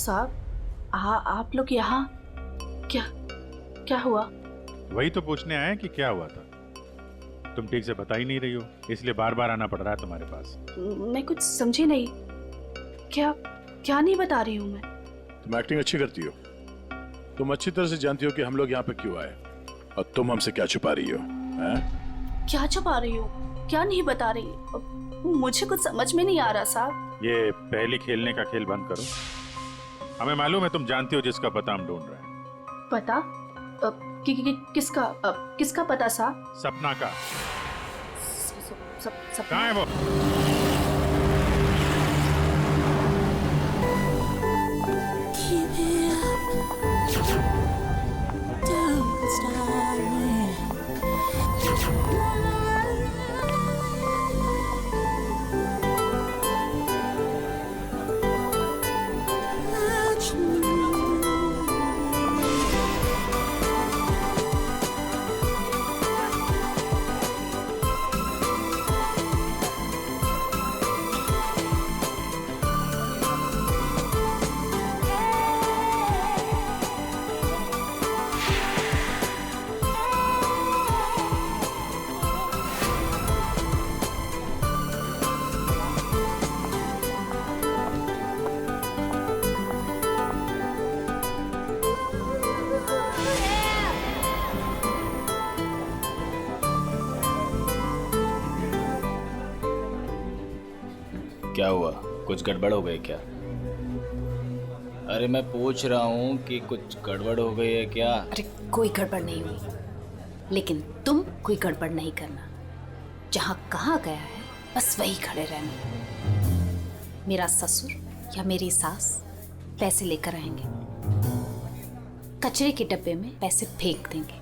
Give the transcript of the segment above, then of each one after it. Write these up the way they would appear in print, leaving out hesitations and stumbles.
साहब आप लोग यहाँ क्या क्या हुआ? वही तो पूछने आए कि क्या हुआ था। तुम ठीक से बता ही नहीं रही हो, इसलिए बार बार आना पड़ रहा है तुम्हारे पास। मैं कुछ समझी नहीं। क्या क्या नहीं बता रही हूँ मैं? तुम एक्टिंग अच्छी करती हो। तुम अच्छी तरह से जानती हो कि हम लोग यहाँ पे क्यों आए और तुम हमसे क्या छुपा रही हो, हैं? क्या छुपा रही हो? क्या नहीं बता रही? मुझे कुछ समझ में नहीं आ रहा साहब। ये पहली खेलने का खेल बंद करो। हमें मालूम है तुम जानती हो जिसका पता हम ढूंढ रहे हैं। पता? किसका पता साहब? सपना का। सपना? कहाँ है वो? क्या हुआ? कुछ गड़बड़ हो गई क्या? अरे मैं पूछ रहा हूँ कि कुछ गड़बड़ हो गई है क्या? अरे कोई गड़बड़ नहीं हुई, लेकिन तुम कोई गड़बड़ नहीं करना। जहाँ कहा गया है बस वही खड़े रहना। मेरा ससुर या मेरी सास पैसे लेकर आएंगे, कचरे के डब्बे में पैसे फेंक देंगे।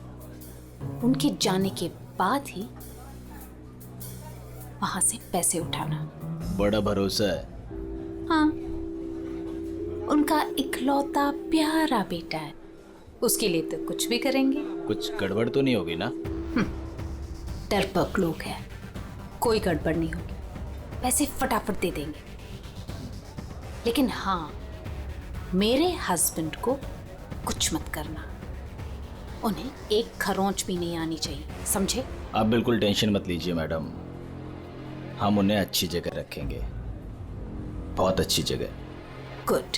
उनके जाने के बाद ही वहां से पैसे उठाना। बड़ा भरोसा है। हाँ, उनका इकलौता प्यारा बेटा है, उसके लिए तो कुछ भी करेंगे। कुछ गड़बड़ तो नहीं होगी ना? डरपोक लोग हैं, कोई गड़बड़ नहीं होगी, पैसे फटाफट दे देंगे। लेकिन हाँ, मेरे हस्बैंड को कुछ मत करना, उन्हें एक खरोंच भी नहीं आनी चाहिए, समझे? आप बिल्कुल टेंशन मत लीजिए मैडम, हम उन्हें अच्छी जगह रखेंगे, बहुत अच्छी जगह। गुड।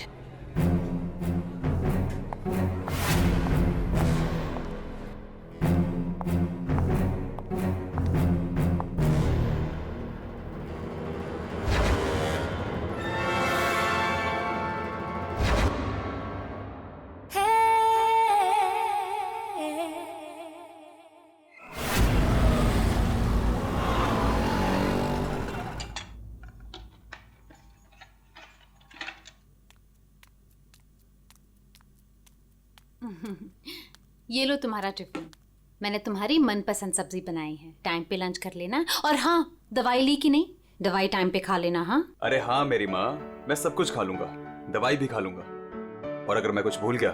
ये लो तुम्हारा टिफिन, मैंने तुम्हारी मनपसंद सब्जी बनाई है। टाइम पे लंच कर लेना। और हाँ, दवाई ली कि नहीं? दवाई टाइम पे खा लेना। हाँ? अरे हाँ मेरी माँ, मैं सब कुछ खा लूंगा, दवाई भी खा लूंगा। और अगर मैं कुछ भूल गया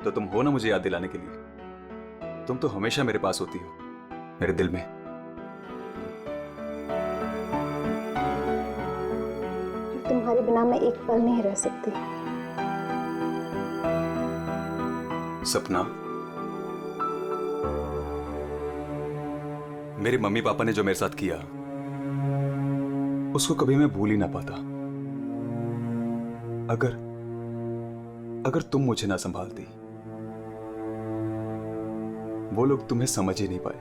तो तुम हो ना मुझे याद दिलाने के लिए। तुम तो हमेशा मेरे पास होती हो, मेरे दिल में। तुम्हारे बिना मैं एक पल नहीं रह सकती। सपना, मेरे मम्मी पापा ने जो मेरे साथ किया उसको कभी मैं भूल ही ना पाता। अगर तुम मुझे ना संभालती, वो लोग तुम्हें समझ ही नहीं पाए।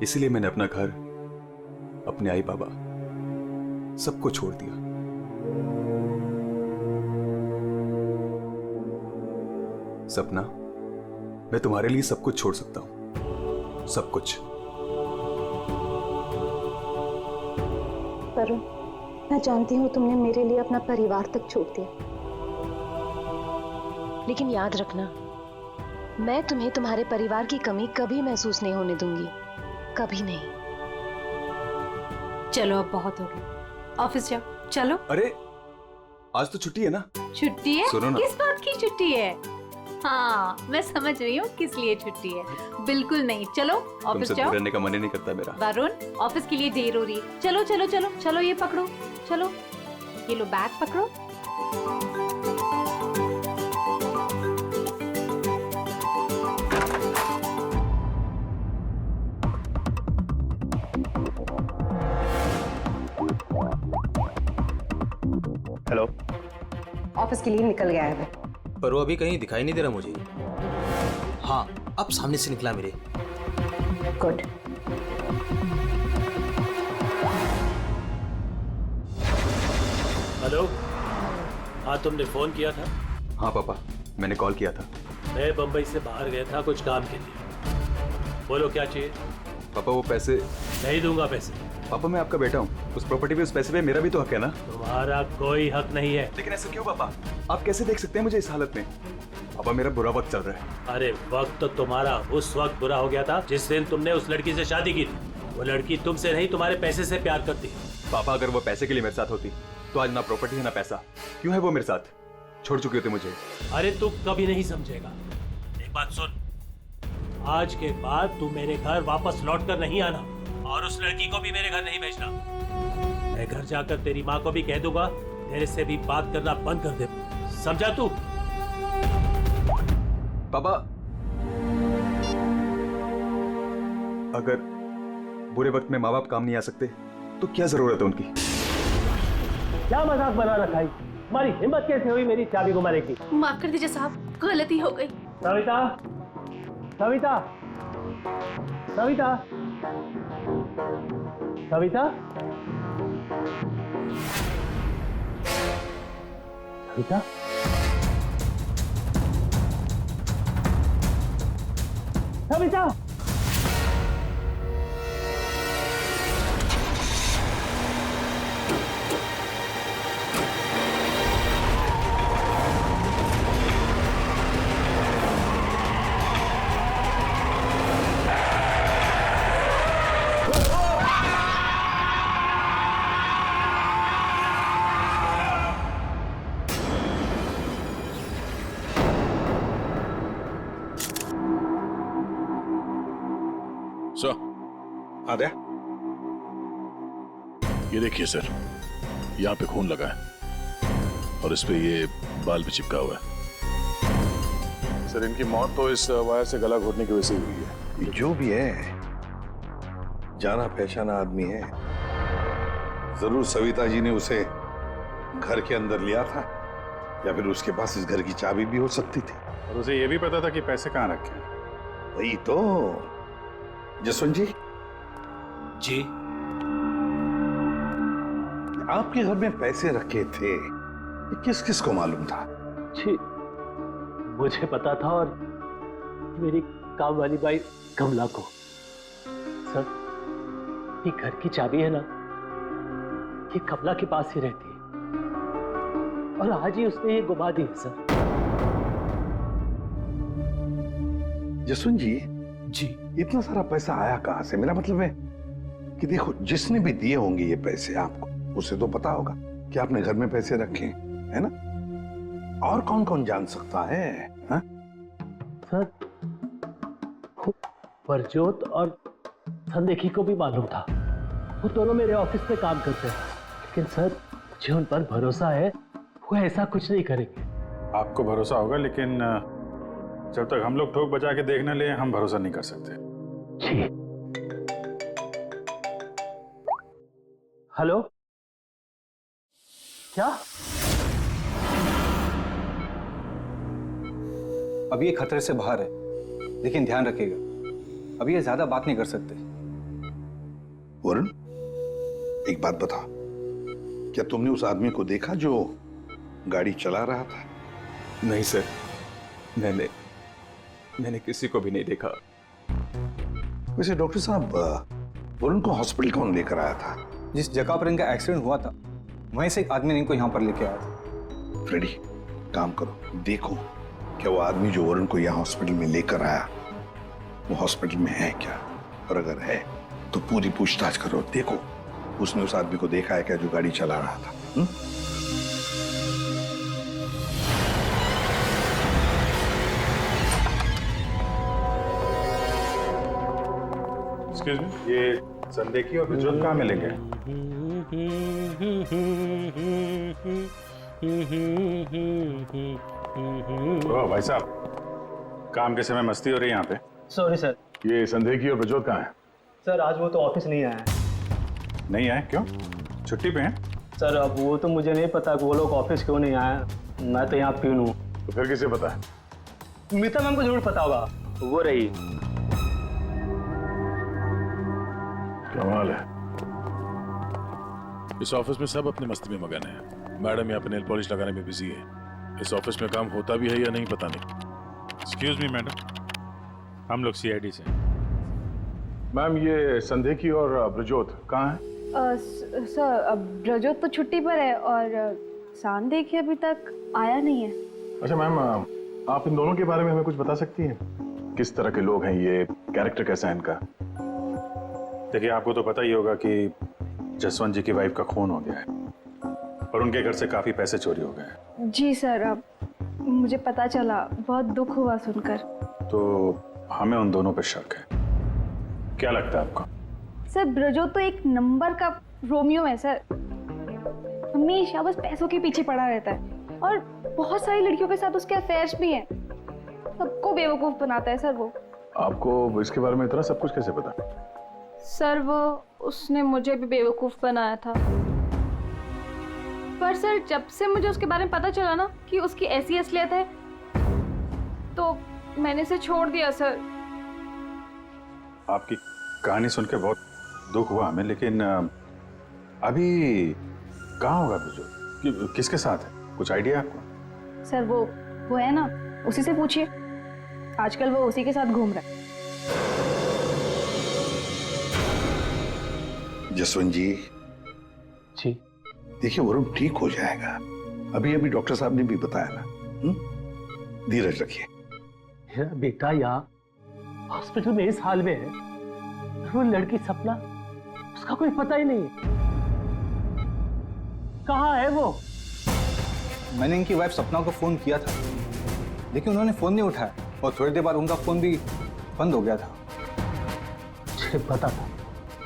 इसलिए मैंने अपना घर, अपने आई बाबा, सबको छोड़ दिया। सपना, मैं तुम्हारे लिए सब कुछ छोड़ सकता हूं, सब कुछ। वरुण, मैं जानती हूँ तुमने मेरे लिए अपना परिवार तक छोड़ दिया, लेकिन याद रखना, मैं तुम्हें तुम्हारे परिवार की कमी कभी महसूस नहीं होने दूंगी, कभी नहीं। चलो अब बहुत हो गया, ऑफिस जाओ। चलो। अरे आज तो छुट्टी है ना? छुट्टी है? सुनो ना। किस बात की छुट्टी है? हाँ, मैं समझ रही हूँ किस लिए छुट्टी है। बिल्कुल नहीं, चलो ऑफिस तुमसे जाओ। दूर रहने का मन ही नहीं करता मेरा। वरुण, ऑफिस के लिए देर हो रही है। चलो चलो चलो चलो, ये पकड़ो, चलो ये लो बैग पकड़ो। हेलो। ऑफिस के लिए निकल गया है वो। पर वो अभी कहीं दिखाई नहीं दे रहा मुझे। हाँ, अब सामने से निकला मेरे। गुड। हेलो। हाँ, तुमने फोन किया था? हाँ पापा, मैंने कॉल किया था। मैं बम्बई से बाहर गया था कुछ काम के लिए। बोलो क्या चाहिए? पापा वो पैसे। नहीं दूंगा पैसे। पापा मैं आपका बेटा हूँ, उस प्रॉपर्टी पे उस पैसे पे मेरा भी तो हक है ना। तुम्हारा कोई हक नहीं है। लेकिन ऐसा क्यों पापा? आप कैसे देख सकते हैं मुझे इस हालत में? पापा मेरा बुरा वक्त चल रहा है। अरे वक्त तो तुम्हारा उस वक्त बुरा हो गया था जिस दिन तुमने उस लड़की से शादी की थी। वो लड़की तुमसे नहीं तुम्हारे पैसे से प्यार करती। पापा अगर वो पैसे के लिए मेरे साथ होती तो आज ना प्रॉपर्टी है ना पैसा। क्यों है वो मेरे साथ? छोड़ चुके होते मुझे। अरे तू कभी नहीं समझेगा। एक बात सुन, आज के बाद तू मेरे घर वापस लौट कर नहीं आना और उस लड़की को भी मेरे घर नहीं भेजना। मैं घर जाकर तेरी माँ को भी कह दूंगा तेरे से भी बात करना बंद कर दे। समझा तू? पापा अगर बुरे वक्त में माँ बाप काम नहीं आ सकते तो क्या जरूरत है उनकी? क्या मजाक बना रखा है? तुम्हारी हिम्मत कैसे हुई मेरी चाबी को मारने की? माफ कर दीजिए साहब, गलती हो गई। सविता, सविता, सविता, सविता, सविता, सविता। सर, आद्या, ये देखिए सर, यहाँ पे खून लगा है और इस पे ये बाल भी चिपका हुआ है। सर इनकी मौत तो इस वायर से गला घोटने की वजह से हुई है। जो भी है, जाना पहचाना आदमी है। जरूर सविता जी ने उसे घर के अंदर लिया था या फिर उसके पास इस घर की चाबी भी हो सकती थी। और उसे ये भी पता था कि पैसे कहाँ रखे हैं। वही तो। जसवंत जी, जी, आपके घर में पैसे रखे थे, ये किस किस को मालूम था? जी, मुझे पता था और मेरी काम वाली बाई कमला को। सर, ये घर की चाबी है ना, ये कमला के पास ही रहती है और आज ही उसने ये गुमा दी है सर। जसवंत जी, जी, इतना सारा पैसा आया कहां से? मेरा मतलब है कि देखो, जिसने भी दिए होंगे ये पैसे आपको, उसे तो पता होगा कि आपने घर में पैसे रखे हैं, है ना? और कौन कौन जान सकता है? हा? सर, परजोत और संदेखी को भी मालूम था। वो दोनों मेरे ऑफिस में काम करते हैं, लेकिन सर मुझे उन पर भरोसा है, वो ऐसा कुछ नहीं करेंगे। आपको भरोसा होगा, लेकिन जब तक हम लोग ठोक बजा के देख न ले, हम भरोसा नहीं कर सकते। जी। हेलो, क्या? अभी ये खतरे से बाहर है, लेकिन ध्यान रखिएगा, अभी ये ज्यादा बात नहीं कर सकते। वरुण, एक बात बता, क्या तुमने उस आदमी को देखा जो गाड़ी चला रहा था? नहीं सर, मैंने किसी को भी नहीं देखा। वैसे डॉक्टर साहब, वरुण को हॉस्पिटल कौन लेकर आया था? जिस जगह पर इनका एक्सीडेंट हुआ था, वहीं से एक आदमी ने इनको यहाँ पर लेके आया था। फ्रेडी, काम करो, देखो क्या वो आदमी जो वरुण को यहाँ हॉस्पिटल में लेकर आया, वो हॉस्पिटल में है क्या? और अगर है तो पूरी पूछताछ करो, देखो उसने उस आदमी को देखा है क्या जो गाड़ी चला रहा था। एक्सक्यूज मी, ये संदेखी और बिजोत कहाँ मिलेंगे? ओ भाई साहब, काम के समय मस्ती हो रही है यहाँ पे। Sorry sir. ये संदेखी और बिजोत कहाँ है? सर आज वो तो ऑफिस नहीं आया है। नहीं आए? क्यों? छुट्टी पे हैं? सर अब वो तो मुझे नहीं पता कि वो लोग ऑफिस क्यों नहीं आए। मैं तो यहाँ प्यून हूँ। तो फिर किसे पता है? मीता मैम को जरूर पता होगा, वो रही। कमाल है, इस ऑफिस में सब अपनी मस्ती में मगन है। मैडम यहाँ पे नेल पॉलिश लगाने में बिजी है। इस ऑफिस में काम होता भी है या नहीं पता नहीं। एक्सक्यूज मी मैडम, हम लोग सीआईडी से। मैम ये संध्या और ब्रजोत कहाँ है? सर ब्रजोत तो छुट्टी पर है और सांदेह अभी तक आया नहीं है। अच्छा मैम, आप इन दोनों के बारे में हमें कुछ बता सकती हैं? किस तरह के लोग हैं ये, कैरेक्टर कैसा है इनका? देखिए आपको तो पता ही होगा कि जसवंत जी की वाइफ का खून हो गया है और उनके घर से काफी पैसे चोरी हो गए। जी सर, अब मुझे पता चला, बहुत दुख हुआ सुनकर। तो हमें उन दोनों पर शक है। क्या लगता है आपको? सर ब्रजोत तो एक नंबर का रोमियो है सर, हमेशा बस पैसों के पीछे पड़ा रहता है और बहुत सारी लड़कियों के साथ उसके अफेयर्स भी हैं। सबको बेवकूफ बनाता है सर वो। आपको इसके बारे में इतना सब कुछ कैसे पता? सर वो उसने मुझे भी बेवकूफ बनाया था, पर सर जब से मुझे उसके बारे में पता चला ना कि उसकी ऐसी असलियत है तो मैंने इसे छोड़ दिया सर। आपकी कहानी सुन के बहुत दुख हुआ हमें, लेकिन अभी कहाँ होगा ब्रजोत? किसके साथ है? कुछ आइडिया आपको? सर वो है ना, उसी से पूछिए, आजकल वो उसी के साथ घूम रहा है। जसवंत जी जी देखिए, वरुण ठीक हो जाएगा। अभी अभी डॉक्टर साहब ने भी बताया ना। धीरज रखिए। मेरा बेटा यहाँ हॉस्पिटल में इस हाल में है, वो लड़की सपना, उसका कोई पता ही नहीं। कहाँ है वो? मैंने इनकी वाइफ सपना को फोन किया था, लेकिन उन्होंने फोन नहीं उठाया और थोड़ी देर बाद उनका फोन भी बंद हो गया था।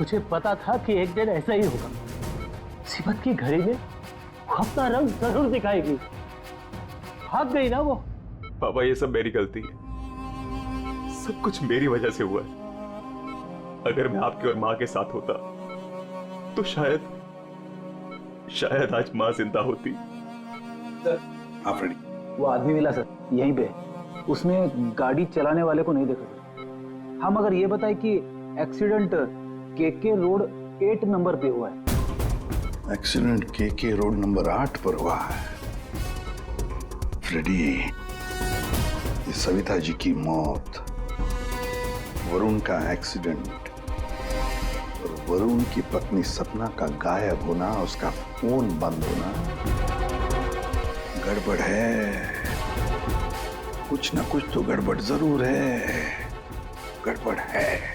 मुझे पता था कि एक दिन ऐसा ही होगा। मुसीबत की घड़ी में वो अपना रंग जरूर दिखाएगी। भाग गई ना वो। पापा ये सब मेरी गलती है, सब कुछ मेरी वजह से हुआ है। अगर मैं आपकी और माँ के साथ होता तो शायद आज माँ जिंदा होती। आप रेडी? वो आदमी मिला सर, यहीं पे। उसने गाड़ी चलाने वाले को नहीं देखा। हम अगर ये बताए कि एक्सीडेंट केके रोड 8 नंबर पे हुआ है। एक्सीडेंट केके रोड नंबर 8 पर हुआ है। फ्रेडी, ये सविता जी की मौत, वरुण का एक्सीडेंट और वरुण की पत्नी सपना का गायब होना, उसका फोन बंद होना, गड़बड़ है। कुछ ना कुछ तो गड़बड़ जरूर है। गड़बड़ है।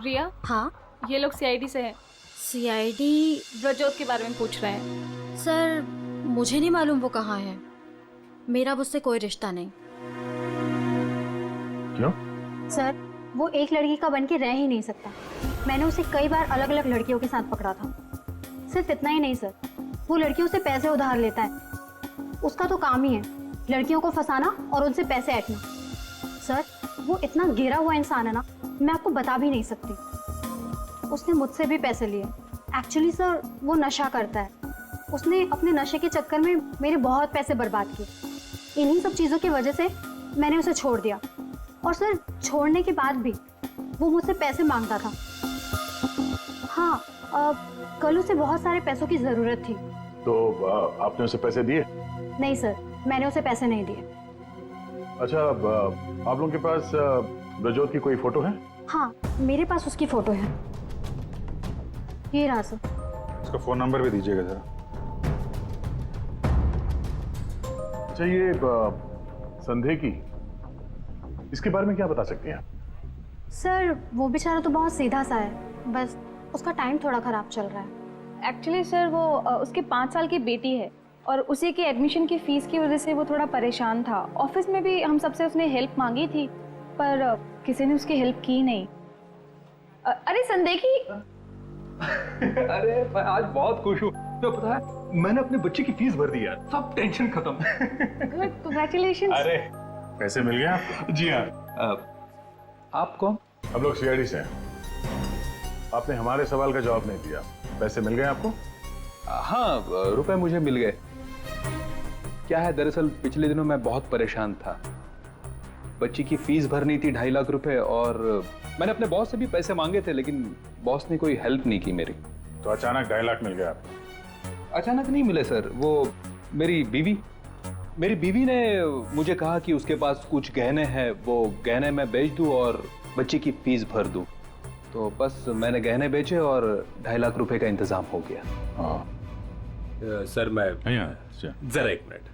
रिया, हाँ ये लोग सीआईडी से हैं। सीआईडी? ब्रजोत के बारे में पूछ रहे हैं। सर मुझे नहीं मालूम वो कहाँ है, मेरा उससे कोई रिश्ता नहीं। क्यों? सर वो एक लड़की का बन के रह ही नहीं सकता। मैंने उसे कई बार अलग अलग लड़कियों के साथ पकड़ा था। सिर्फ इतना ही नहीं सर, वो लड़कियों से पैसे उधार लेता है। उसका तो काम ही है लड़कियों को फंसाना और उनसे पैसे ऐंठना। सर वो इतना गिरा हुआ इंसान है ना, मैं आपको बता भी नहीं सकती। उसने मुझसे भी पैसे लिए। एक्चुअली सर वो नशा करता है। उसने अपने नशे के चक्कर में मेरे बहुत पैसे बर्बाद किए। इन्हीं सब चीज़ों की वजह से मैंने उसे छोड़ दिया। और सर छोड़ने के बाद भी वो मुझसे पैसे मांगता था। हाँ, कल उसे बहुत सारे पैसों की ज़रूरत थी। तो आपने उसे पैसे दिए? नहीं सर, मैंने उसे पैसे नहीं दिए। अच्छा, आप लोगों के पास ब्रजोत की कोई फोटो है? हाँ, मेरे पास उसकी फोटो है। ये रहा सर। उसका फोन नंबर भी दीजिएगा जरा। अच्छा, ये संध्या की, इसके बारे में क्या बता सकते हैं? सर वो बेचारा तो बहुत सीधा सा है, बस उसका टाइम थोड़ा खराब चल रहा है। एक्चुअली सर वो उसके 5 साल की बेटी है और उसी के एडमिशन की फीस की वजह से वो थोड़ा परेशान था। ऑफिस में भी हम सबसे उसने हेल्प मांगी थी, पर किसी ने उसकी हेल्प की नहीं। अरे संदेखी। अरे मैं आज बहुत खुश हूँ। तो पता है, मैंने अपने बच्चे की फीस भर दी यार, सब टेंशन खत्म। Good, congratulations. अरे पैसे मिल गए आपको? जी हाँ। आप कौन? हम लोग सीआईडी से हैं। आपने हमारे सवाल का जवाब नहीं दिया। पैसे मिल गए आपको? हाँ, रुपए मुझे मिल गए। क्या है, दरअसल पिछले दिनों मैं बहुत परेशान था। बच्ची की फीस भरनी थी 2.5 लाख रुपए, और मैंने अपने बॉस से भी पैसे मांगे थे, लेकिन बॉस ने कोई हेल्प नहीं की मेरी। तो अचानक 2.5 लाख मिल गया आपको? अचानक नहीं मिले सर, वो मेरी बीवी ने मुझे कहा कि उसके पास कुछ गहने हैं, वो गहने मैं बेच दूं और बच्ची की फीस भर दूं। तो बस मैंने गहने बेचे और 2.5 लाख रुपए का इंतजाम हो गया। हाँ सर मैं जरा एक मिनट।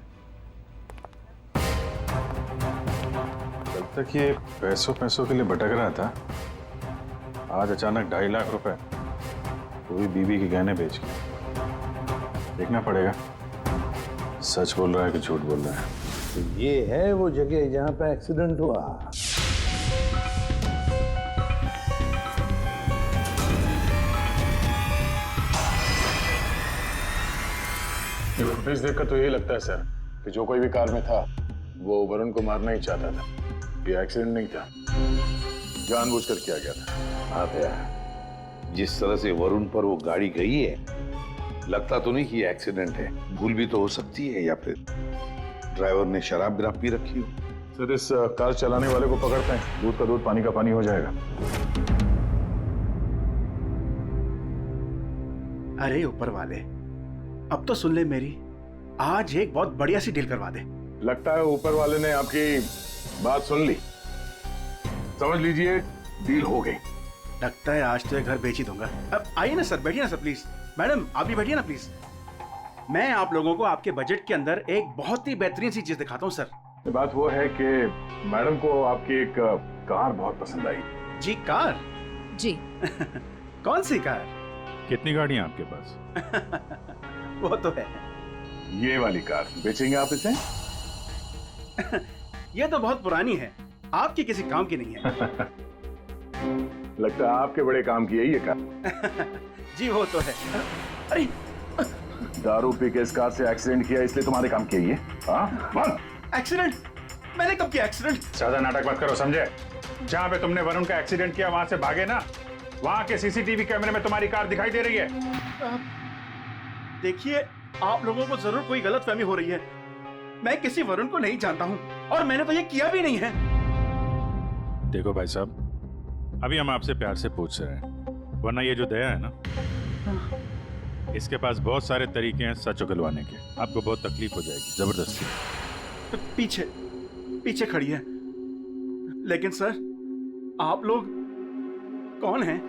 कब तक ये पैसों के लिए भटक रहा था, आज अचानक 2.5 लाख रुपए, वो भी बीवी के गहने बेच के। देखना पड़ेगा सच बोल रहा है कि झूठ बोल रहा है। तो ये है वो जगह जहां पे एक्सीडेंट हुआ। फुटेज देखकर तो यही लगता है सर कि जो कोई भी कार में था वो वरुण को मारना ही चाहता था। ये एक्सीडेंट नहीं था, जानबूझकर किया गया था। हाँ भैया, जिस तरह से वरुण पर वो गाड़ी गई है, लगता तो नहीं कि ये एक्सीडेंट है। भूल भी तो हो सकती है, या फिर ड्राइवर ने शराब वराब पी रखी हो। सर इस कार चलाने वाले को पकड़ते हैं, दूध का दूध पानी का पानी हो जाएगा। अरे ऊपर वाले, अब तो सुन ले मेरी, आज एक बहुत बढ़िया सी डील करवा दे। लगता है ऊपर वाले ने आपकी बात सुन ली। समझ लीजिए डील हो गई। लगता है आज तो ये घर बेच ही दूंगा। अब आइए ना सर, बैठिए ना सर प्लीज। मैडम आप भी बैठिए ना प्लीज। मैं आप लोगों को आपके बजट के अंदर एक बहुत ही बेहतरीन सी चीज दिखाता हूँ सर। बात वो है कि मैडम को आपकी एक कार बहुत पसंद आई। जी कार? जी। कौन सी कार? कितनी गाड़ियां आपके पास? वो तो है। ये वाली कार बेचेंगे आप इसे? ये तो बहुत पुरानी है, आपकी किसी काम की नहीं है। लगता है आपके बड़े काम की है ये कार। जी वो तो है। अरे दारू पी के इस कार से एक्सीडेंट किया इसलिए तुम्हारे काम की है ये? हाँ? एक्सीडेंट? मैंने कब किया एक्सीडेंट? ज्यादा नाटक मत करो, समझे? जहाँ पे तुमने वरुण का एक्सीडेंट किया वहां से भागे ना, वहां के सीसीटीवी कैमरे में तुम्हारी कार दिखाई दे रही है। देखिए, आप लोगों को जरूर कोई गलतफहमी हो रही है। मैं किसी वरुण को नहीं जानता हूं और मैंने तो ये किया भी नहीं है। देखो भाई साहब, अभी हम आपसे प्यार से पूछ रहे हैं, वरना ये जो दया है ना, इसके पास बहुत सारे तरीके हैं सच उगलवाने के। आपको बहुत तकलीफ हो जाएगी, जबरदस्ती। पीछे खड़ी है। लेकिन सर, आप लोग कौन हैं?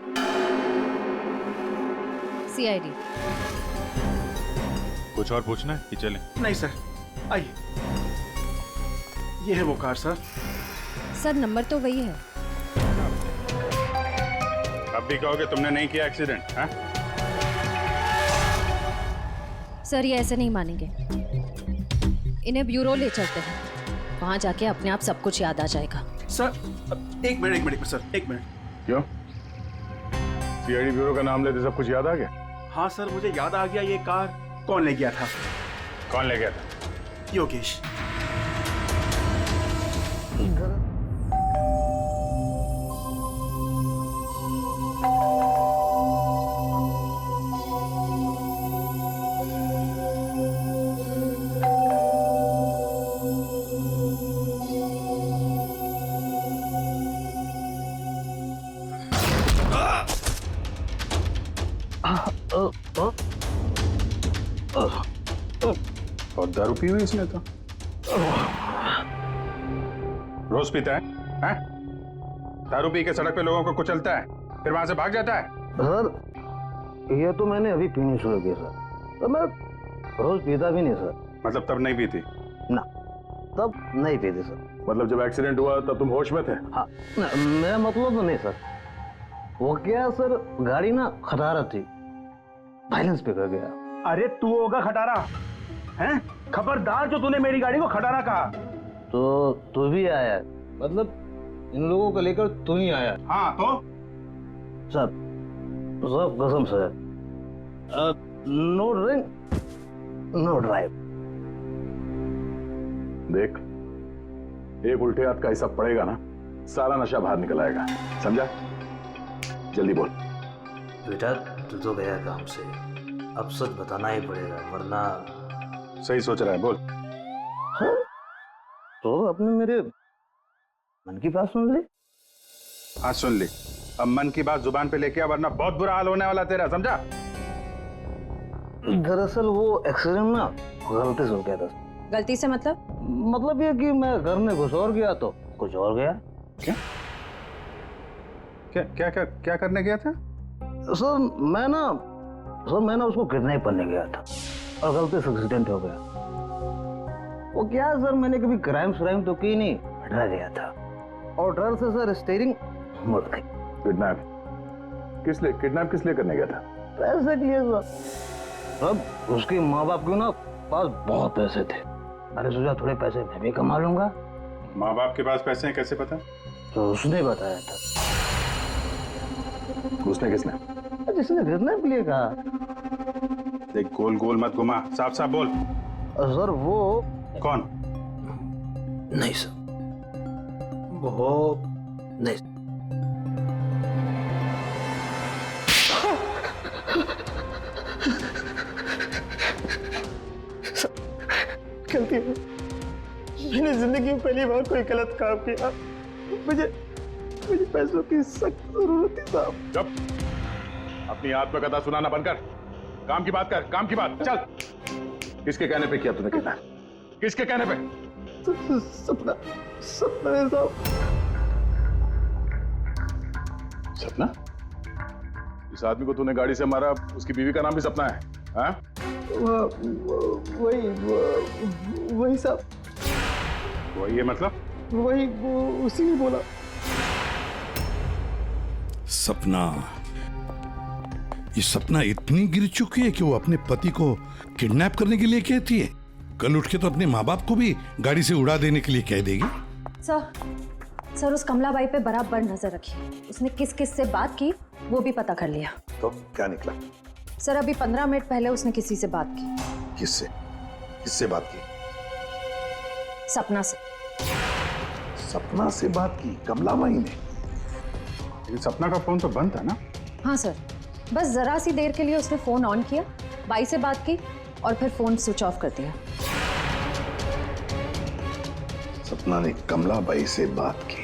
सीआईडी। कुछ और पूछना है कि चलें? नहीं सर, आइए। ये है वो कार सर। सर नंबर तो वही है। अब भी कहोगे तुमने नहीं किया एक्सीडेंट? हाँ? सर ये ऐसे नहीं मानेंगे, इन्हें ब्यूरो ले चलते हैं, वहां जाके अपने आप सब कुछ याद आ जाएगा। सर एक मिनट सर, एक मिनट। क्यों? सीआईडी ब्यूरो का नाम लेते सब कुछ याद आ गया? हाँ सर, मुझे याद आ गया ये कार कौन ले गया था। कौन ले गया था? योगेश। और दारू पी हुई इसने तो। रोज पीता है? हैं? दारू पी के सड़क पे लोगों को कुचलता है, फिर वहां से भाग जाता है। सर ये तो मैंने अभी पीनी शुरू की सर, तो मैं रोज पीता भी नहीं सर। मतलब तब नहीं पीती? ना, तब नहीं पीती सर। मतलब जब एक्सीडेंट हुआ तब तुम होश में थे? हाँ, मेरा मतलब तो नहीं सर। वो क्या सर, गाड़ी ना खटारा थी, बैलेंस पे कर गया। अरे तू होगा खटारा हैं? खबरदार जो तूने मेरी गाड़ी को खटारा कहा। तो तू भी आया, मतलब इन लोगों को लेकर तू ही आया? हाँ तो सब कसम से, नो ड्रिंक नो ड्राइव। देख, एक उल्टे हाथ का हिसाब पड़ेगा ना, सारा नशा बाहर निकल आएगा, समझा? जल्दी बोल, बेटा तू तो गया काम से, अब सच बताना ही पड़ेगा वरना। सही सोच रहा है, बोल। हाँ? तो अपने मेरे मन की बात सुन ली। हाँ सुन ली, अब मन की बात जुबान पे लेके आ वरना बहुत बुरा हाल होने वाला तेरा, समझा? दरअसल वो एक्सीडेंट ना गलती से हो गया था। गलती से मतलब ये कि मैं घर में घुस और गया तो कुछ और गया। क्या क्या क्या क्या, क्या करने गया था? सर मैं ना उसको किडनैप करने गया था और गलती से एक्सीडेंट हो गया। वो क्या सर, मैंने कभी क्राइम तो की नहीं, डर गया था और डर से सर स्टीयरिंग मुड़ गई। किडनैप किस लिए करने गया था? पैसे के लिए सर। अब उसके माँ बाप के ना पास बहुत पैसे थे, मैंने सोचा थोड़े पैसे मैं भी कमा लूंगा। माँ बाप के पास पैसे हैं कैसे पता? तो उसने बताया था। किसने? जिसने किडनैप के लिए कहा। देख गोल गोल मत घुमा, साफ साफ बोल। सर वो कौन? नहीं सर, वो नहीं। गलती है, मैंने जिंदगी में पहली बार कोई गलत काम किया। मुझे पैसों की सख्त जरूरत थी साहब। चुप, अपनी आत्मकथा सुनाना बंद कर, काम की बात कर, काम की बात। चल, किसके कहने पे किया तूने किडनैप? किसके कहने पे? सपना है साहब। सपना? इस आदमी को तूने गाड़ी से मारा, उसकी बीवी का नाम भी सपना है? हाँ? वही साहब। वही है मतलब? वही उसी ने बोला। सपना, ये सपना इतनी गिर चुकी है कि वो अपने पति को किडनैप करने के लिए कहती है। कल उठ के तो अपने माँ बाप को भी गाड़ी से उड़ा देने के लिए कह देगी। सर उस कमलाबाई पे बराबर नजर रखिए। उसने किस किस से बात की वो भी पता कर लिया। तो क्या निकला? सर अभी 15 मिनट पहले उसने किसी से बात की। किससे बात की? सपना से। सपना से बात की कमलाबाई ने? लेकिन सपना का फोन तो बंद था ना? हाँ सर, बस जरा सी देर के लिए उसने फोन ऑन किया, बाई से बात की और फिर फोन स्विच ऑफ कर दिया। सपना ने कमलाबाई से बात की।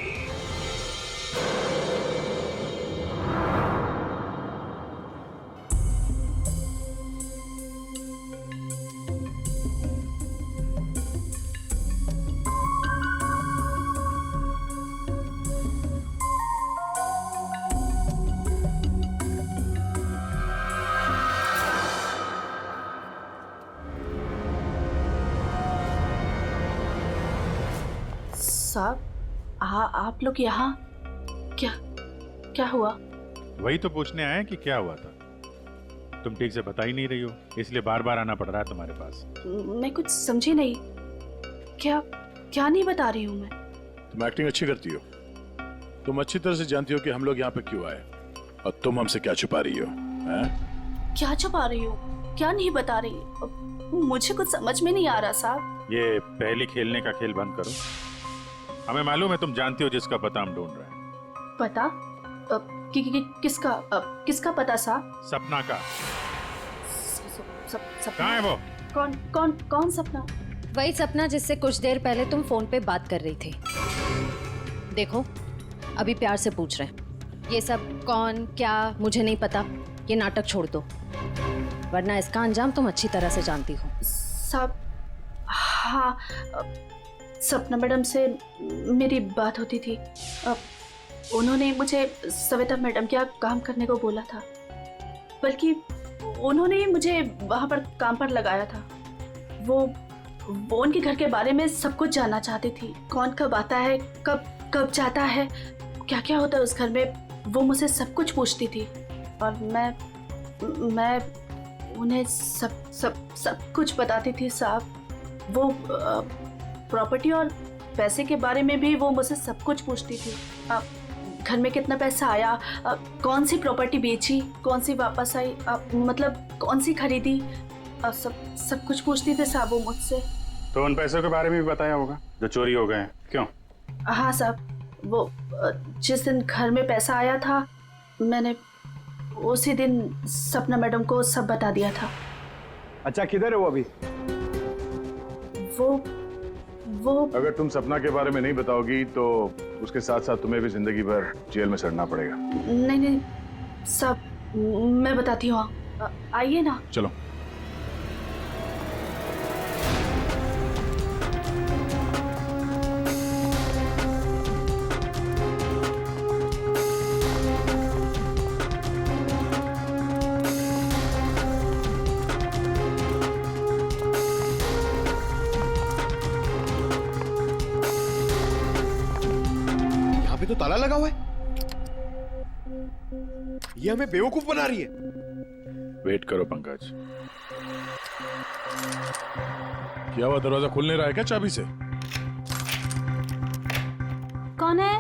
साहब, आप लोग यहाँ क्या हुआ? वही तो पूछने आए कि क्या हुआ था। तुम ठीक से बता ही नहीं रही हो, इसलिए बार बार आना पड़ रहा है तुम्हारे पास। मैं कुछ समझी नहीं। क्या नहीं बता रही हूँ मैं? तुम एक्टिंग अच्छी करती हो। तुम अच्छी तरह से जानती हो कि हम लोग यहाँ पे क्यों आए और तुम हमसे क्या छुपा रही हो? क्या छुपा रही हो? क्या नहीं बता रही? मुझे कुछ समझ में नहीं आ रहा साहब। ये पहली खेलने का खेल बंद करो। हमें मालूम है तुम जानती हो जिसका पता हम ढूंढ रहे हैं। पता? किसका पता साहब? सपना का। सपना? कहाँ है वो? कौन सपना? वही सपना जिससे कुछ देर पहले तुम फोन पे बात कर रही थी। देखो अभी प्यार से पूछ रहे हैं, ये सब कौन क्या मुझे नहीं पता, ये नाटक छोड़ दो वरना इसका अंजाम तुम अच्छी तरह से जानती हो। साहब, हाँ, सपना मैडम से मेरी बात होती थी। उन्होंने मुझे सविता मैडम के यहाँ काम करने को बोला था, बल्कि उन्होंने ही मुझे वहाँ पर काम पर लगाया था। वो उनके घर के बारे में सब कुछ जानना चाहती थी। कौन कब आता है, कब जाता है, क्या क्या होता है उस घर में, वो मुझसे सब कुछ पूछती थी। और मैं उन्हें सब कुछ बताती थी साहब। वो प्रॉपर्टी और पैसे के बारे में भी वो मुझसे सब कुछ पूछती थी। घर में कितना पैसा आया, कौन सी प्रॉपर्टी बेची, कौन सी वापस आई, मतलब कौन सी खरीदी, सब कुछ पूछती थी साहब वो मुझसे। तो उन पैसों के बारे में भी बताया होगा जो चोरी हो गए हैं, क्यों? हाँ साहब, वो जिस दिन घर में पैसा आया था मैंने उसी दिन सपना मैडम को सब बता दिया था। अच्छा, किधर है वो अभी? वो अगर तुम सपना के बारे में नहीं बताओगी तो उसके साथ साथ तुम्हें भी जिंदगी भर जेल में सड़ना पड़ेगा। नहीं सब मैं बताती हूँ, आइए ना। चलो। तो ताला लगा हुआ है। ये हमें बेवकूफ बना रही है। वेट करो पंकज। क्या हुआ, दरवाजा खुल नहीं रहा है क्या चाबी से? कौन है?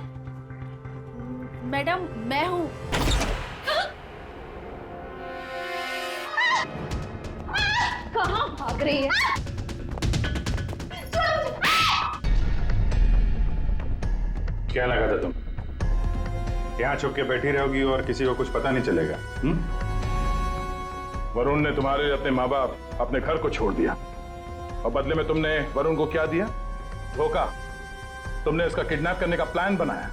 मैडम मैं हूँ। कहाँ भाग रही है? क्या लगा था तुम यहाँ छुप के बैठी रहोगी और किसी को कुछ पता नहीं चलेगा? वरुण ने तुम्हारे अपने माँ बाप अपने घर को छोड़ दिया और बदले में तुमने वरुण को क्या दिया? धोखा। तुमने इसका किडनैप करने का प्लान बनाया।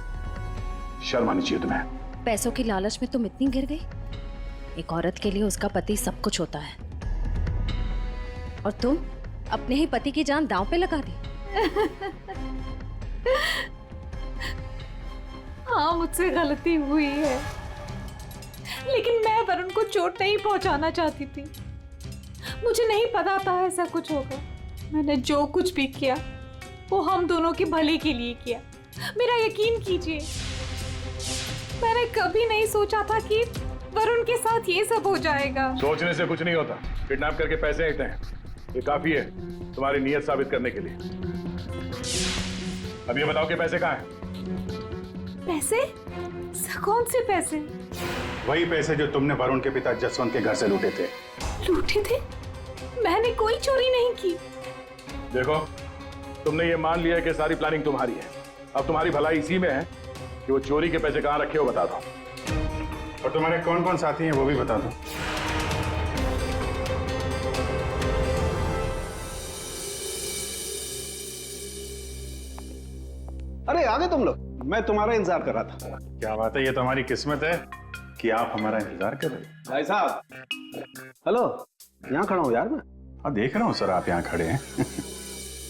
शर्म आनी चाहिए तुम्हें। पैसों की लालच में तुम इतनी गिर गई? एक औरत के लिए उसका पति सब कुछ होता है और तुम अपने ही पति की जान दांव पे लगा दी। हाँ, मुझसे गलती हुई है, लेकिन मैं वरुण को चोट नहीं पहुंचाना चाहती थी। मुझे नहीं पता था ऐसा कुछ होगा। मैंने जो कुछ भी किया वो हम दोनों के भले के लिए किया। मेरा यकीन कीजिए, मैंने कभी नहीं सोचा था कि वरुण के साथ ये सब हो जाएगा। सोचने से कुछ नहीं होता। किडनैप करके पैसे लेते हैं, ये काफी है तुम्हारी नीयत साबित करने के लिए। अब ये बताओ कि पैसे कहाँ हैं? पैसे? कौन से पैसे? वही पैसे जो तुमने वरुण के पिता जसवंत के घर से लूटे थे। लूटे थे? मैंने कोई चोरी नहीं की। देखो, तुमने ये मान लिया कि सारी प्लानिंग तुम्हारी है। अब तुम्हारी भलाई इसी में है कि वो चोरी के पैसे कहाँ रखे हो बता दो, और तुम्हारे कौन कौन साथी हैं वो भी बता दो। अरे आ गए तुम लोग। मैं तुम्हारा इंतजार कर रहा था। क्या बात है, ये तो हमारी किस्मत है कि आप हमारा इंतजार कर रहे हैं। भाई साहब, हेलो, यहाँ खड़ा हूँ यार मैं। हाँ, देख रहा हूँ सर, आप यहाँ खड़े हैं।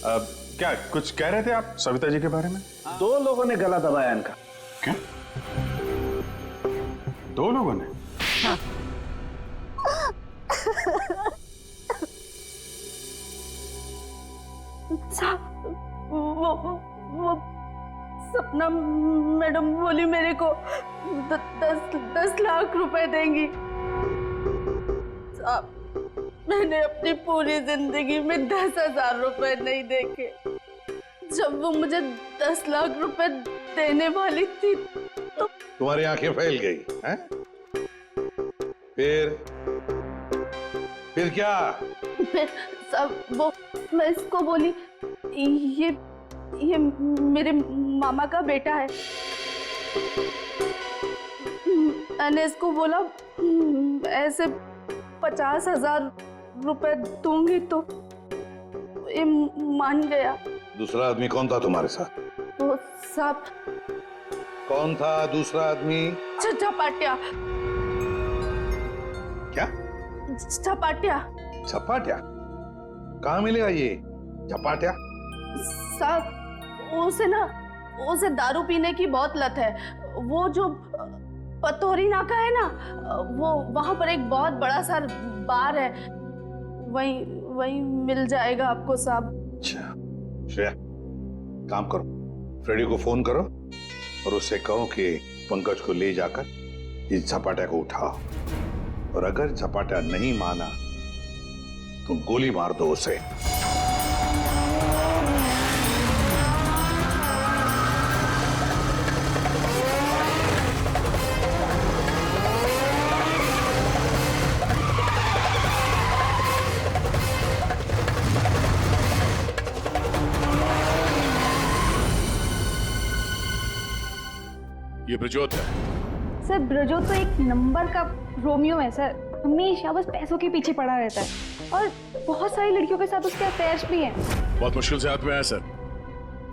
अब क्या कुछ कह रहे थे आप सविता जी के बारे में? 2 लोगों ने गला दबाया इनका। क्या? 2 लोगों ने? हाँ। वो सपना मैडम बोली मेरे को 10 लाख रुपए देंगी। साहब, मैंने अपनी पूरी जिंदगी में 10,000 रुपए नहीं देखे। जब वो मुझे 10 लाख रुपए देने वाली थी तो तुम्हारी आंखें फैल गई हैं? फिर क्या? फिर सब वो मैं इसको बोली ये मेरे मामा का बेटा है। मैंने इसको बोला ऐसे 50,000 रुपए दूंगी तो ये मान गया। दूसरा आदमी कौन था तुम्हारे साथ? वो साहब। कौन था दूसरा आदमी? झपाटिया। क्या? झपाटिया। झपाटिया? कहाँ मिलेगा ये झपाटिया? साहब, उसे दारू पीने की बहुत लत है। वो जो पतोरी नाका है ना, वो वहां पर एक बहुत बड़ा सा बार है, वहीं मिल जाएगा आपको साहब। अच्छा श्रेया, काम करो, फ्रेडी को फोन करो और उससे कहो कि पंकज को ले जाकर इस झपाटा को उठाओ, और अगर झपाटा नहीं माना तो गोली मार दो उसे। ये प्रजोत है। सर ब्रजो तो एक नंबर का रोमियो है सर, हमेशा बस पैसों के पीछे पड़ा रहता है और बहुत सारी लड़कियों के साथ उसके अफेयर्स भी हैं। बहुत मुश्किल से हाथ में आया सर,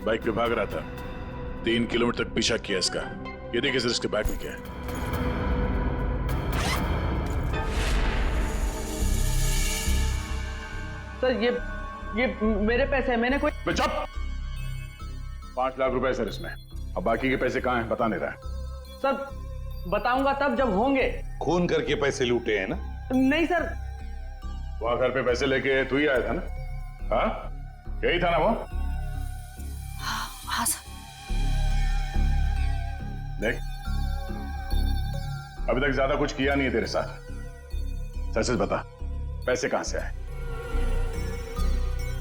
बाइक पे भाग रहा था, 3 किलोमीटर तक पीछा किया इसका। ये देखिए सर इसके बैग में क्या है। सर ये मेरे पैसे हैं, मैंने कोई चुप! 5 लाख रुपए सर इसमें, अब बाकी के पैसे कहाँ हैं बता नहीं रहा है। सर बताऊंगा तब जब होंगे। खून करके पैसे लूटे हैं ना? नहीं सर। वहां घर पे पैसे लेके तू ही आया था ना? हाँ यही था ना वो? हाँ सर। देख अभी तक ज्यादा कुछ किया नहीं है तेरे साथ, सच सच बता पैसे कहां से आए?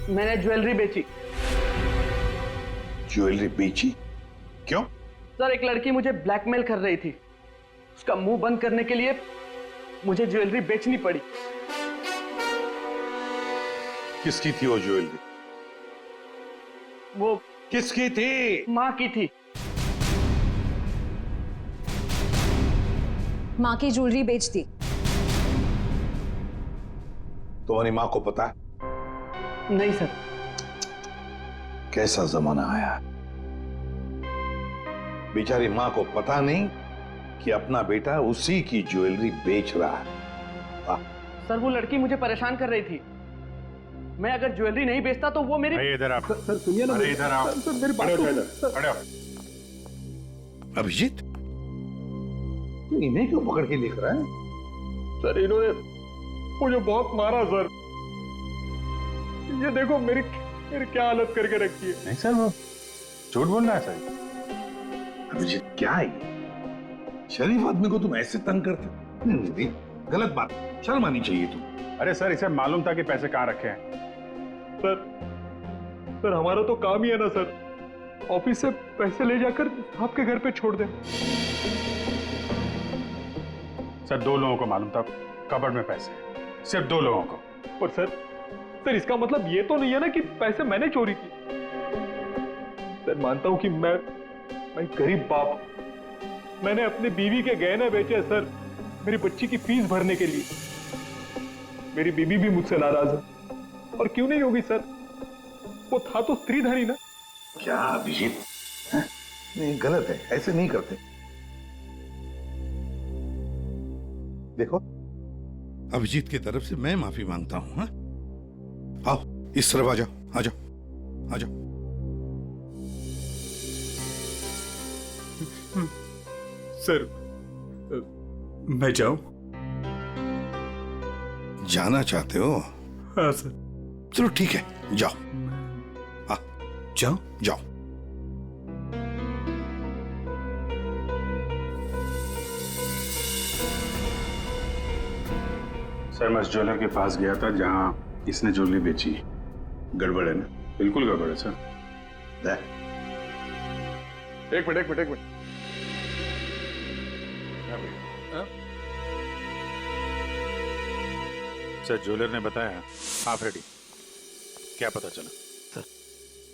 मैंने ज्वेलरी बेची। ज्वेलरी बेची? क्यों? सर एक लड़की मुझे ब्लैकमेल कर रही थी, उसका मुंह बंद करने के लिए मुझे ज्वेलरी बेचनी पड़ी। किसकी थी वो ज्वेलरी? वो किसकी थी? माँ की थी। माँ की ज्वेलरी बेच दी। तुम्हारी माँ को पता है? नहीं सर। कैसा जमाना आया, बेचारी माँ को पता नहीं कि अपना बेटा उसी की ज्वेलरी बेच रहा है। सर वो लड़की मुझे परेशान कर रही थी, मैं अगर ज्वेलरी नहीं बेचता तो वो मेरी। इधर आप। सर सुनिए ना। अरे इधर आओ। सर मेरी बात खड़े हो। अभिजीत तू इन्हें क्यों पकड़ के लिख रहा है? सर इन्होंने मुझे बहुत मारा सर, ये देखो मेरी क्या हालत करके रखी है। नहीं सर वो झूठ बोल रहा है सर। अभिजीत क्या है ये? शरीफ आदमी को तुम ऐसे तंग करते? नहीं, गलत बात, शर्म आनी चाहिए तुम। अरे सर इसे मालूम था कि पैसे कहाँ रखे हैं। सर हमारा तो काम ही है ना सर, ऑफिस से पैसे ले जाकर आपके घर पे छोड़ दें। सर 2 लोगों को मालूम था कबर्ड में पैसे, सिर्फ 2 लोगों को। पर सर इसका मतलब ये तो नहीं है ना कि पैसे मैंने चोरी की। सर मानता हूं कि मैं गरीब बाप, मैंने अपनी बीवी के गहने बेचे सर मेरी बच्ची की फीस भरने के लिए। मेरी बीवी भी मुझसे नाराज है, और क्यों नहीं होगी सर, वो था तो स्त्रीधनी ना। क्या अभिजीत, नहीं गलत है, ऐसे नहीं करते। देखो अभिजीत की तरफ से मैं माफी मांगता हूं। हाँ? आओ इस तरफ आ जाओ, आ जाओ, आ जाओ। सर मैं जाऊं? जाना चाहते हो? हाँ सर। चलो ठीक है, जाओ। जाओ? जाओ। सर मैं उस ज्वेलर के पास गया था जहां इसने ज्वेलरी बेची। गड़बड़ है ना? बिल्कुल गड़बड़ है सर। एक मिनट सर ज्वेलर ने बताया आप रेडी, क्या पता चला?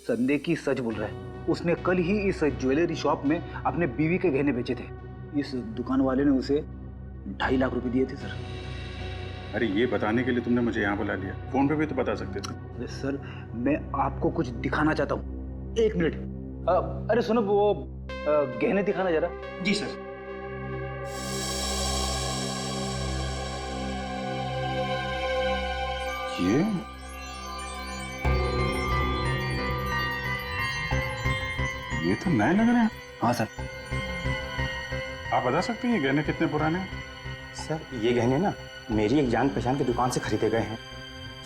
संदेह की सच बोल रहा है, उसने कल ही इस ज्वेलरी शॉप में अपने बीवी के गहने बेचे थे। इस दुकान वाले ने उसे 2.5 लाख रुपए दिए थे सर। अरे ये बताने के लिए तुमने मुझे यहाँ बुला लिया, फोन पे भी तो बता सकते थे। अरे सर मैं आपको कुछ दिखाना चाहता हूँ, 1 मिनट। अरे सुनो वो गहने दिखाना जरा। जी सर। ये तो नए लग रहे हैं। हाँ सर। आप बता सकते हैं ये गहने कितने पुराने हैं? सर ये गहने ना मेरी एक जान पहचान की दुकान से खरीदे गए हैं।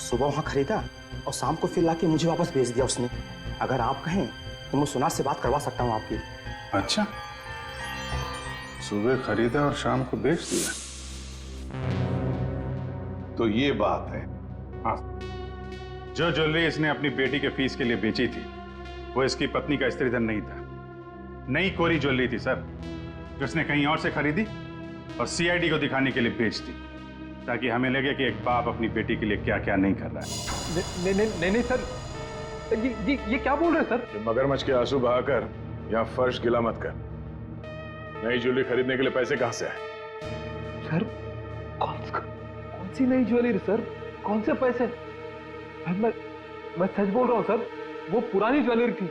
सुबह वहाँ खरीदा और शाम को फिर लाके मुझे वापस भेज दिया उसने। अगर आप कहें तो मैं सुनार से बात करवा सकता हूँ आपकी। अच्छा, सुबह खरीदा और शाम को बेच दिया, तो ये बात है। हाँ, जो ज्वेलरी इसने अपनी बेटी के फीस के लिए बेची थी वो इसकी पत्नी का स्त्रीधन नहीं था, नई कोरी ज्वेलरी थी सर, जो उसने कहीं और से खरीदी और सीआईडी को दिखाने के लिए बेच दी, ताकि हमें लगे कि एक बाप अपनी बेटी के लिए क्या क्या नहीं कर रहा है। नहीं सर, ये क्या बोल रहे हैं सर? मगरमच्छ के आंसू बहाकर यहाँ फर्श गिला मत कर। नई ज्वेलरी खरीदने के लिए पैसे कहां से आए? सर कौन सी नई ज्वेलरी सर? कौन से पैसे? मैं सच बोल रहा हूँ सर, वो पुरानी ज्वेलरी थी,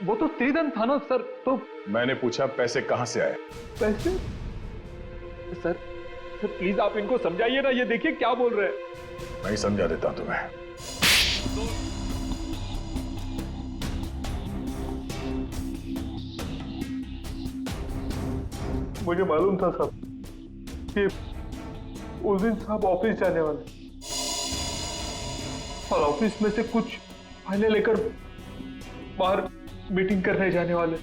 वो तो त्रिधन था ना सर। तो मैंने पूछा पैसे कहां से आए? पैसे? सर प्लीज आप इनको समझाइए ना, ये देखिए क्या बोल रहे हैं। मैं ही समझा देता हूं तुम्हें। मुझे मालूम था साहब कि उस दिन साहब ऑफिस जाने वाले और ऑफिस में से कुछ फाइलें लेकर बाहर मीटिंग करने जाने वाले।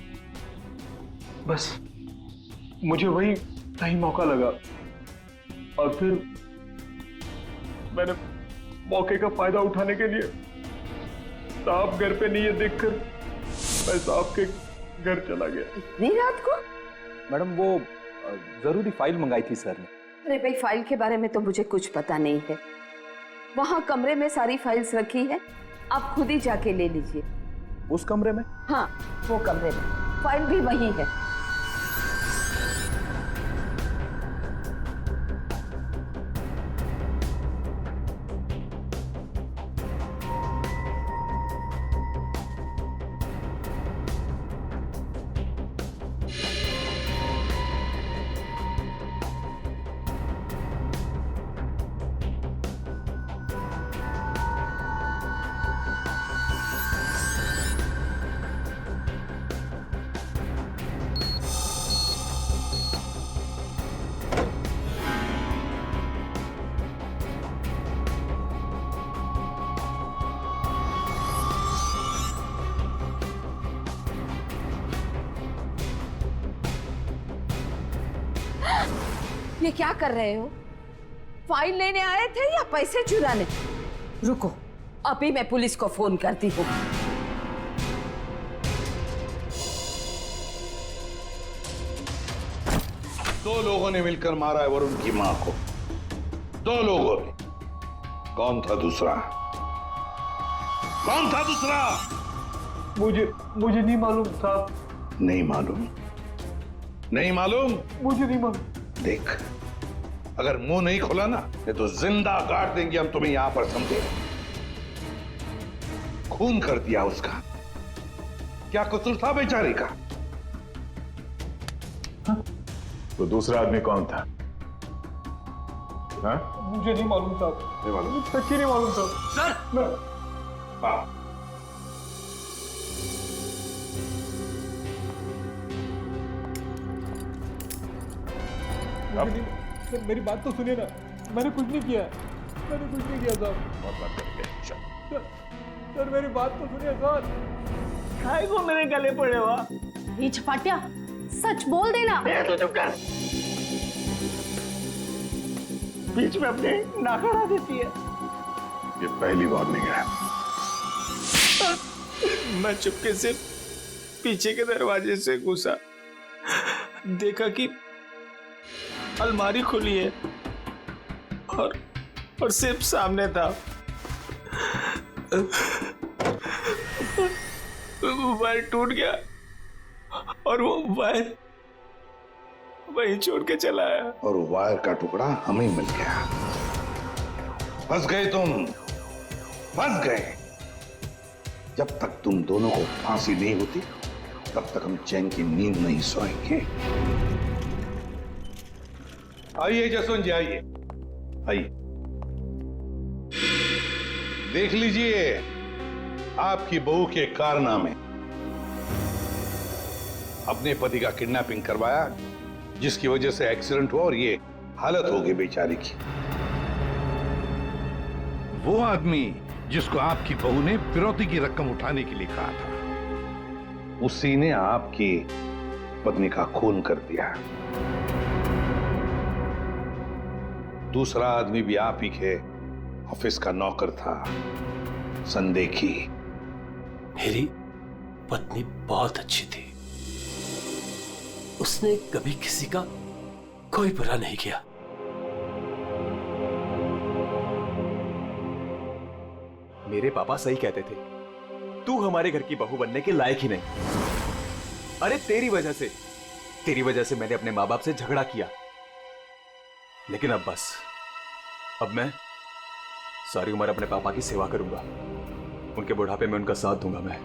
बस मुझे वही सही मौका लगा और फिर मैंने मौके का फायदा उठाने के लिए साहब घर पे नहीं है देखकर मैं साहब के घर चला गया। इतनी रात को? मैडम वो जरूरी फाइल मंगाई थी सर ने। अरे भाई, फाइल के बारे में तो मुझे कुछ पता नहीं है। वहाँ कमरे में सारी फाइल्स रखी है, आप खुद ही जाके ले लीजिए। उस कमरे में? हाँ, वो कमरे में फाइल भी वही है। ये क्या कर रहे हो? फाइल लेने आए थे या पैसे चुराने? रुको, अभी मैं पुलिस को फोन करती हूँ। दो लोगों ने मिलकर मारा है वरुण की मां को। दो लोगों ने। कौन था दूसरा? कौन था दूसरा? मुझे नहीं मालूम साहब। नहीं मालूम? नहीं मालूम? मुझे नहीं मालूम। देख, अगर मुंह नहीं खोला ना तो जिंदा काट देंगे हम तुम्हें यहां पर, समझे? खून कर दिया उसका। क्या कसूर था बेचारी का? तो दूसरा आदमी कौन था? हाँ? मुझे नहीं मालूम साहब। नहीं मालूम? सच्ची नहीं मालूम साहब। सर! हाँ। सर मेरी बात तो सुनिए ना, मैंने कुछ नहीं किया। मैंने कुछ नहीं किया साहब। सर मेरी बात तो सुनिए सर। खाए को मेरे गले पड़े हुआ। ये छपाटिया, सच बोल देना। तो चुप कर। बीच में अपने नाक अड़ा देती है। ये पहली वार्निंग है। मैं चुपके से पीछे के दरवाजे से घुसा, देखा कि अलमारी खुली है और सिर्फ सामने था। वायर टूट गया और वो वायर वहीं छोड़ के चला आया। और वायर का टुकड़ा हमें मिल गया। फंस गए तुम, फंस गए। जब तक तुम दोनों को फांसी नहीं होती तब तक हम चैन की नींद नहीं सोएंगे। आइए जसवंत जी, आइए आइए। देख लीजिए आपकी बहू के कारनामे। अपने पति का किडनैपिंग करवाया, जिसकी वजह से एक्सीडेंट हुआ और ये हालत हो गई बेचारी की। वो आदमी जिसको आपकी बहू ने फिरौती की रकम उठाने के लिए कहा था, उसी ने आपकी पत्नी का खून कर दिया। दूसरा आदमी भी आप ही के ऑफिस का नौकर था, संदेखी। मेरी पत्नी बहुत अच्छी थी, उसने कभी किसी का कोई बुरा नहीं किया। मेरे पापा सही कहते थे, तू हमारे घर की बहू बनने के लायक ही नहीं। अरे तेरी वजह से तेरी वजह से मैंने अपने माँ बाप से झगड़ा किया, लेकिन अब बस, अब मैं सारी उम्र अपने पापा की सेवा करूंगा। उनके बुढ़ापे में उनका साथ दूंगा मैं।